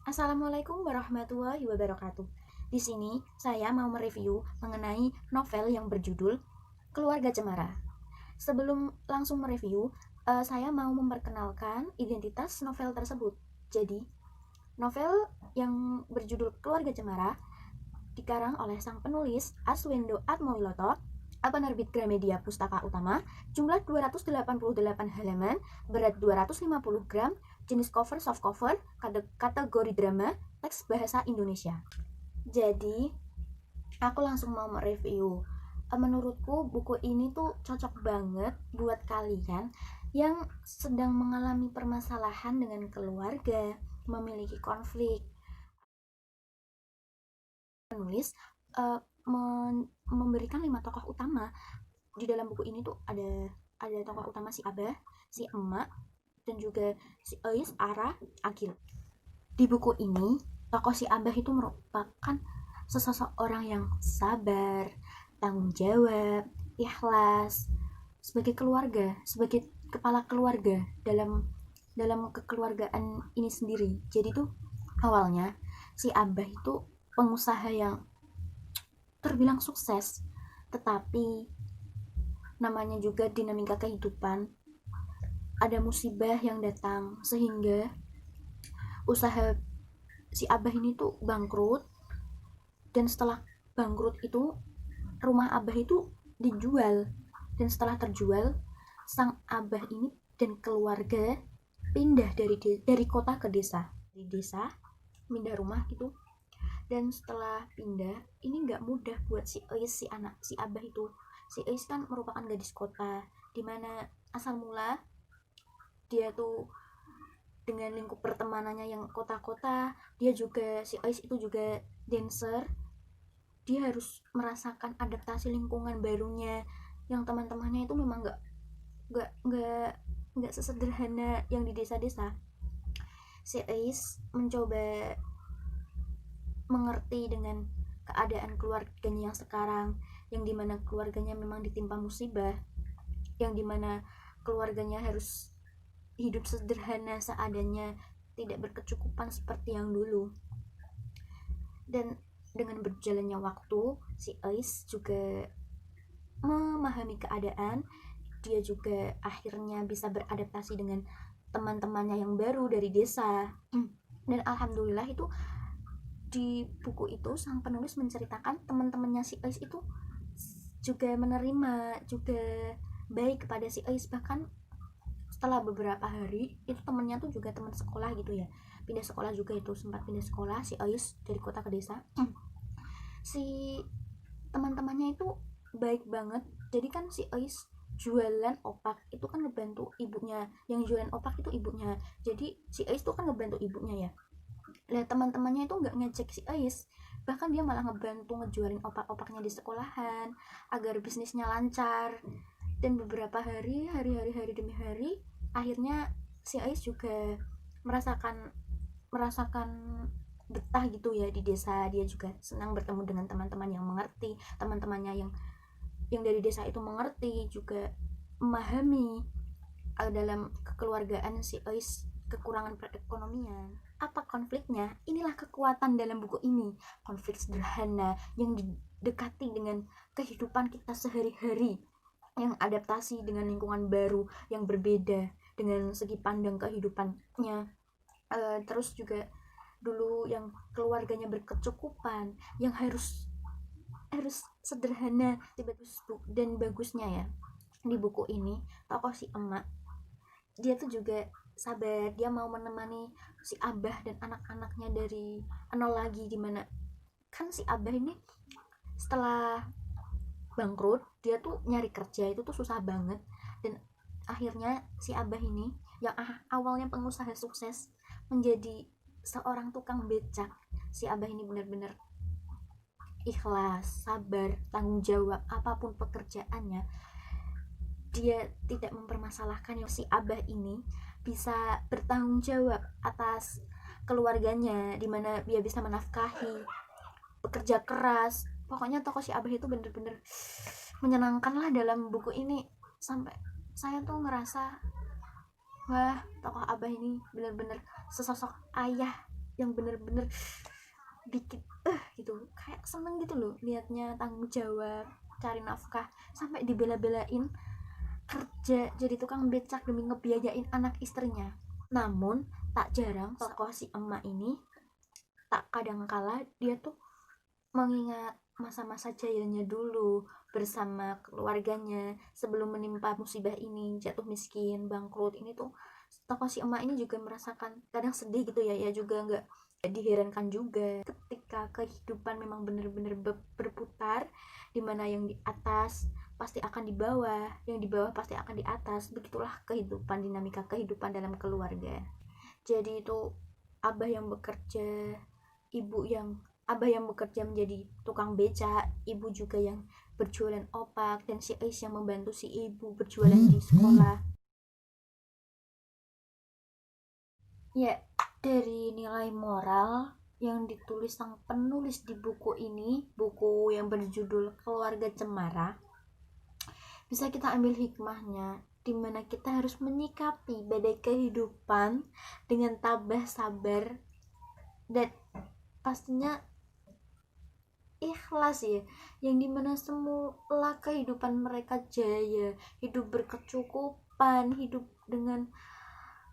Assalamualaikum warahmatullahi wabarakatuh. Di sini saya mau mereview mengenai novel yang berjudul Keluarga Cemara. Sebelum langsung mereview, saya mau memperkenalkan identitas novel tersebut. Jadi, novel yang berjudul Keluarga Cemara dikarang oleh sang penulis Arswendo Atmowiloto, penerbit Gramedia Pustaka Utama, jumlah 288 halaman, berat 250 gram, jenis cover soft cover, kategori drama, teks bahasa Indonesia. Jadi, aku langsung mau mereview. Menurutku buku ini tuh cocok banget buat kalian yang sedang mengalami permasalahan dengan keluarga, memiliki konflik. Penulis uh, memberikan 5 tokoh utama. Di dalam buku ini tuh ada tokoh utama si Abah, si Emak, dan juga si Eis, Ara, Agil. Di buku ini, tokoh si Abah itu merupakan sesosok orang yang sabar, tanggung jawab, ikhlas, sebagai keluarga, sebagai kepala keluarga dalam dalam kekeluargaan ini sendiri. Jadi tuh awalnya si Abah itu pengusaha yang terbilang sukses, tetapi namanya juga dinamika kehidupan, ada musibah yang datang sehingga usaha si Abah ini tuh bangkrut. Dan setelah bangkrut itu, rumah Abah itu dijual. Dan setelah terjual, sang Abah ini dan keluarga pindah dari kota ke desa. Di desa pindah rumah gitu. Dan setelah pindah, ini nggak mudah buat si Eis, si anak si Abah itu. Si Eis kan merupakan gadis kota, dimana asal mula dia tuh dengan lingkup pertemanannya yang kota-kota. Dia juga, si Eis itu juga dancer. Dia harus merasakan adaptasi lingkungan barunya, yang teman-temannya itu memang nggak sesederhana yang di desa-desa. Si Eis mencoba mengerti dengan keadaan keluarganya yang sekarang, yang dimana keluarganya memang ditimpa musibah, yang dimana keluarganya harus hidup sederhana seadanya, tidak berkecukupan seperti yang dulu. Dan dengan berjalannya waktu, si Ais juga memahami keadaan. Dia juga akhirnya bisa beradaptasi dengan teman-temannya yang baru dari desa. Dan alhamdulillah itu, di buku itu sang penulis menceritakan teman-temannya si Ais itu juga menerima, juga baik kepada si Ais. Bahkan setelah beberapa hari itu temennya tuh juga teman sekolah gitu ya, pindah sekolah juga, itu sempat pindah sekolah si Ais dari kota ke desa. Si teman-temannya itu baik banget. Jadi kan si Ais jualan opak itu kan ngebantu ibunya, yang jualan opak itu ibunya. Jadi si Ais tuh kan ngebantu ibunya ya. Nah, teman-temannya itu nggak ngejek si Ais, bahkan dia malah ngebantu ngejualin opak-opaknya di sekolahan agar bisnisnya lancar. Dan beberapa hari demi hari, akhirnya si Ais juga merasakan merasakan betah gitu ya di desa. Dia juga senang bertemu dengan teman-teman yang mengerti, teman-temannya yang dari desa itu mengerti, juga memahami dalam kekeluargaan si Ais kekurangan perekonomian. Apa konfliknya? Inilah kekuatan dalam buku ini. Konflik sederhana yang didekati dengan kehidupan kita sehari-hari, yang adaptasi dengan lingkungan baru yang berbeda, dengan segi pandang kehidupannya. Terus juga dulu yang keluarganya berkecukupan, yang harus harus sederhana. Dan bagusnya ya, di buku ini tokoh si emak, dia tuh juga sabar. Dia mau menemani si Abah dan anak-anaknya dari nol lagi, dimana kan si Abah ini setelah bangkrut dia tuh nyari kerja itu tuh susah banget. Dan akhirnya si Abah ini yang awalnya pengusaha sukses menjadi seorang tukang becak. Si Abah ini benar-benar ikhlas, sabar, tanggung jawab apapun pekerjaannya. Dia tidak mempermasalahkan. Yang si Abah ini bisa bertanggung jawab atas keluarganya, dimana dia bisa menafkahi, bekerja keras. Pokoknya tokoh si Abah itu bener-bener menyenangkan lah dalam buku ini. Sampai saya tuh ngerasa, wah, tokoh Abah ini bener-bener sesosok ayah yang bener-bener bikin gitu, kayak seneng gitu loh liatnya, tanggung jawab, cari nafkah, sampai dibela-belain kerja jadi tukang becak demi ngebiayain anak istrinya. Namun tak jarang tokoh si emak ini, tak kadang kala dia tuh mengingat masa-masa jayanya dulu bersama keluarganya sebelum menimpa musibah ini, jatuh miskin, bangkrut. Ini tuh tokoh si emak ini juga merasakan kadang sedih gitu ya, ya juga nggak diherankan juga ketika kehidupan memang benar-benar berputar, dimana yang di atas pasti akan di bawah, yang di bawah pasti akan di atas. Begitulah kehidupan, dinamika kehidupan dalam keluarga. Jadi itu abah yang bekerja, ibu yang abah yang bekerja menjadi tukang beca, ibu juga yang berjualan opak, dan si Ais yang membantu si ibu berjualan di sekolah. Ya, dari nilai moral yang ditulis sang penulis di buku ini, buku yang berjudul Keluarga Cemara, bisa kita ambil hikmahnya, dimana kita harus menyikapi badai kehidupan dengan tabah sabar, dan pastinya ikhlas ya, yang dimana semula kehidupan mereka jaya, hidup berkecukupan, hidup dengan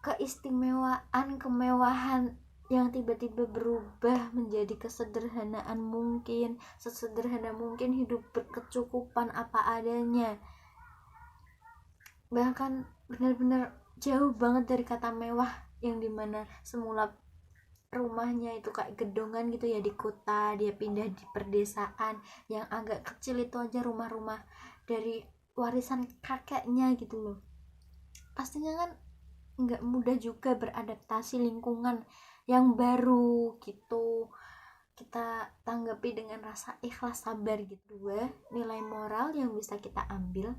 keistimewaan, kemewahan yang tiba-tiba berubah menjadi kesederhanaan mungkin, sesederhana mungkin hidup berkecukupan apa adanya, bahkan benar-benar jauh banget dari kata mewah, yang dimana semula rumahnya itu kayak gedongan gitu ya di kota, dia pindah di perdesaan yang agak kecil, itu aja rumah-rumah dari warisan kakeknya gitu loh. Pastinya kan nggak mudah juga beradaptasi lingkungan yang baru gitu. Kita tanggapi dengan rasa ikhlas sabar gitu. Dua, nilai moral yang bisa kita ambil,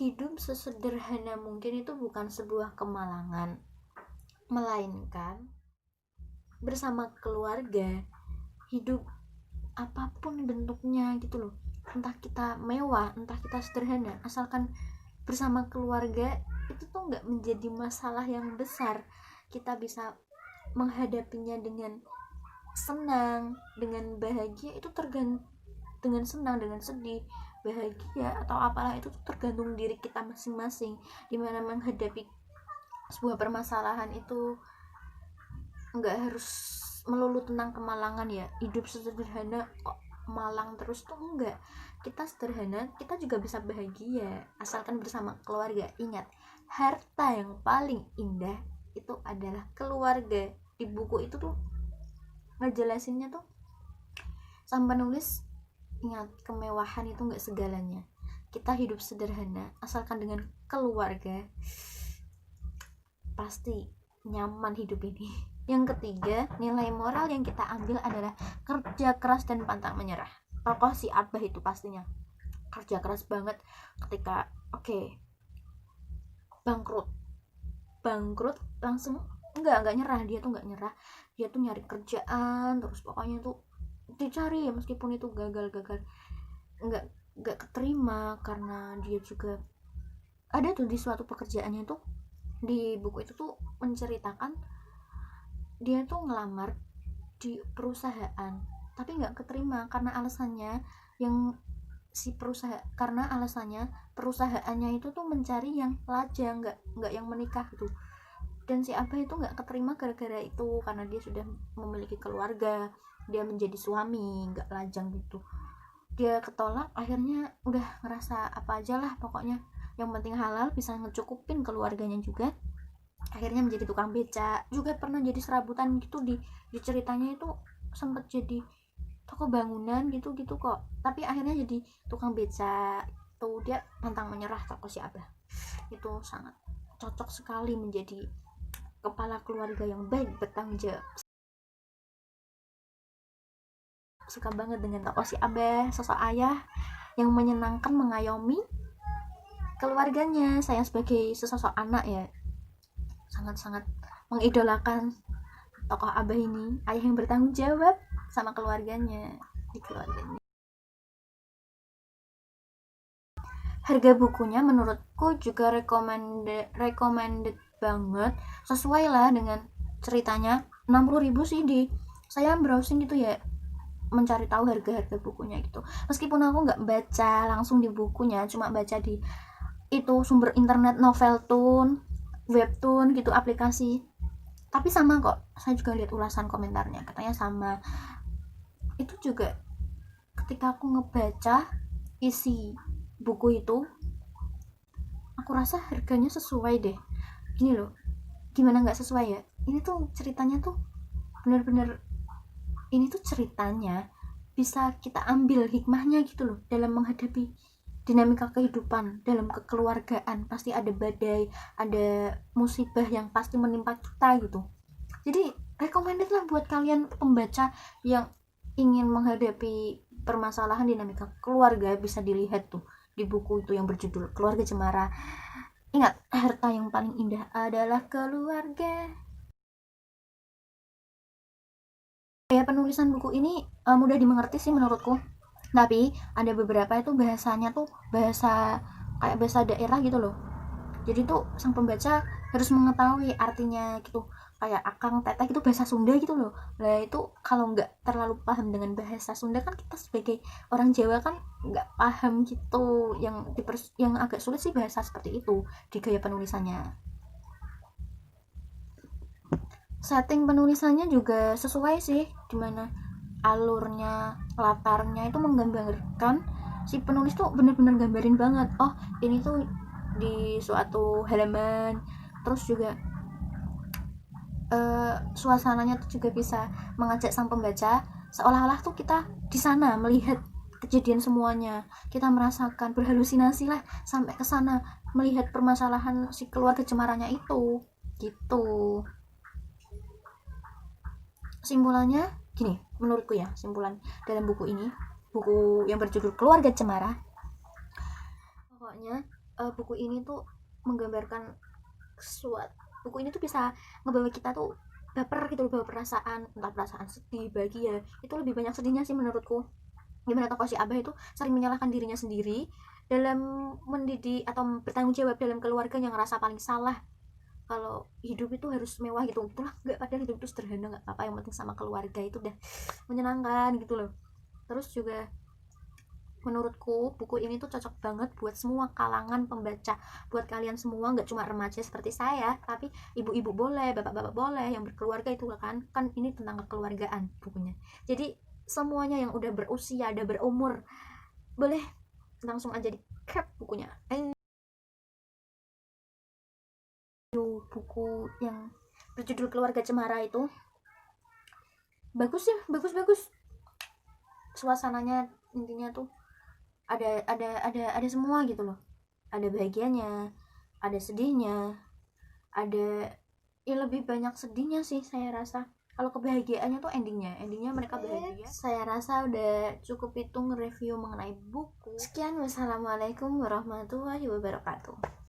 hidup sesederhana mungkin itu bukan sebuah kemalangan, melainkan bersama keluarga, hidup apapun bentuknya gitu loh, entah kita mewah, entah kita sederhana, asalkan bersama keluarga itu tuh nggak menjadi masalah yang besar. Kita bisa menghadapinya dengan senang, dengan bahagia, itu tergantung, dengan senang, dengan sedih, bahagia atau apalah, itu tuh tergantung diri kita masing-masing. Dimana menghadapi sebuah permasalahan itu nggak harus melulu tentang kemalangan ya, hidup sederhana kok malang terus tuh enggak. Kita sederhana, kita juga bisa bahagia asalkan bersama keluarga. Ingat, harta yang paling indah itu adalah keluarga. Di buku itu tuh ngejelasinnya tuh sang penulis, ingat, kemewahan itu enggak segalanya. Kita hidup sederhana asalkan dengan keluarga, pasti nyaman hidup ini. Yang ketiga, nilai moral yang kita ambil adalah kerja keras dan pantang menyerah. Tokoh si Abah itu pastinya kerja keras banget ketika bangkrut langsung enggak nyerah. Dia tuh enggak nyerah, dia tuh nyari kerjaan terus, pokoknya tuh dicari ya, meskipun itu gagal enggak keterima, karena dia juga ada tuh di suatu pekerjaannya tuh, di buku itu tuh menceritakan dia tuh ngelamar di perusahaan tapi nggak keterima karena alasannya perusahaannya itu tuh mencari yang lajang, nggak yang menikah gitu. Dan si Abah itu nggak keterima gara-gara itu, karena dia sudah memiliki keluarga, dia menjadi suami nggak lajang gitu. Dia ketolak, akhirnya udah ngerasa apa aja lah pokoknya, yang penting halal, bisa ngecukupin keluarganya juga. Akhirnya menjadi tukang beca, juga pernah jadi serabutan gitu. Di ceritanya itu sempat jadi toko bangunan gitu kok, tapi akhirnya jadi tukang beca. Tuh dia pantang menyerah, toko si Abah itu sangat cocok sekali menjadi kepala keluarga yang baik, bertanggung jawab. Suka banget dengan toko si Abah, sosok ayah yang menyenangkan, mengayomi keluarganya. Saya sebagai sesosok anak ya sangat-sangat mengidolakan tokoh Abah ini, ayah yang bertanggung jawab sama keluarganya, di keluarganya. Harga bukunya menurutku juga recommended banget, sesuai lah dengan ceritanya. 60.000 sih. Saya browsing gitu ya, mencari tahu harga-harga bukunya gitu. Meskipun aku nggak baca langsung di bukunya, cuma baca di itu sumber internet, Noveltoon, Webtoon gitu, aplikasi. Tapi sama kok, saya juga lihat ulasan komentarnya, katanya sama. Itu juga ketika aku ngebaca isi buku itu, aku rasa harganya sesuai deh. Gini loh, gimana nggak sesuai ya? Ini tuh ceritanya tuh bener-bener, ini tuh ceritanya bisa kita ambil hikmahnya gitu loh dalam menghadapi dinamika kehidupan. Dalam kekeluargaan pasti ada badai, ada musibah yang pasti menimpa kita gitu. Jadi recommended lah buat kalian pembaca yang ingin menghadapi permasalahan dinamika keluarga. Bisa dilihat tuh di buku itu yang berjudul Keluarga Cemara. Ingat, harta yang paling indah adalah keluarga. Gaya penulisan buku ini mudah dimengerti sih menurutku. Tapi ada beberapa itu bahasanya tuh bahasa kayak bahasa daerah gitu loh. Jadi tuh sang pembaca harus mengetahui artinya gitu. Kayak akang teteh itu bahasa Sunda gitu loh. Lah itu kalau nggak terlalu paham dengan bahasa Sunda kan, kita sebagai orang Jawa kan nggak paham gitu. Yang agak sulit sih bahasa seperti itu di gaya penulisannya. Setting penulisannya juga sesuai sih, dimana alurnya, latarnya itu menggambarkan, si penulis tuh bener-bener gambarin banget, oh ini tuh di suatu halaman. Terus juga suasananya tuh juga bisa mengajak sang pembaca seolah-olah tuh kita di sana melihat kejadian semuanya. Kita merasakan, berhalusinasi lah sampai ke sana, melihat permasalahan si keluarga Cemaranya itu gitu. Simpulannya gini, menurutku ya, simpulan dalam buku ini, buku yang berjudul Keluarga Cemara, pokoknya buku ini tuh menggambarkan sesuatu. Buku ini tuh bisa ngebawa kita tuh baper gitu, bawa perasaan, entah perasaan sedih, bahagia. Itu lebih banyak sedihnya sih menurutku. Gimana tokoh si Abah itu sering menyalahkan dirinya sendiri dalam mendidik atau bertanggung jawab dalam keluarga, yang ngerasa paling salah kalau hidup itu harus mewah gitu. Itulah nggak, padahal hidup itu sederhana, nggak apa-apa, yang penting sama keluarga itu udah menyenangkan gitu loh. Terus juga menurutku buku ini tuh cocok banget buat semua kalangan pembaca, buat kalian semua, nggak cuma remaja seperti saya, tapi ibu-ibu boleh, bapak-bapak boleh, yang berkeluarga itu kan ini tentang kekeluargaan bukunya. Jadi semuanya yang udah berusia, ada berumur, boleh langsung aja di cap bukunya. Buku yang berjudul Keluarga Cemara itu bagus ya, bagus-bagus. Suasananya intinya tuh ada semua gitu loh. Ada bahagianya, ada sedihnya, ada ya lebih banyak sedihnya sih saya rasa. Kalau kebahagiaannya tuh endingnya mereka bahagia. Saya rasa udah cukup itu nge-review mengenai buku. Sekian, wassalamualaikum warahmatullahi wabarakatuh.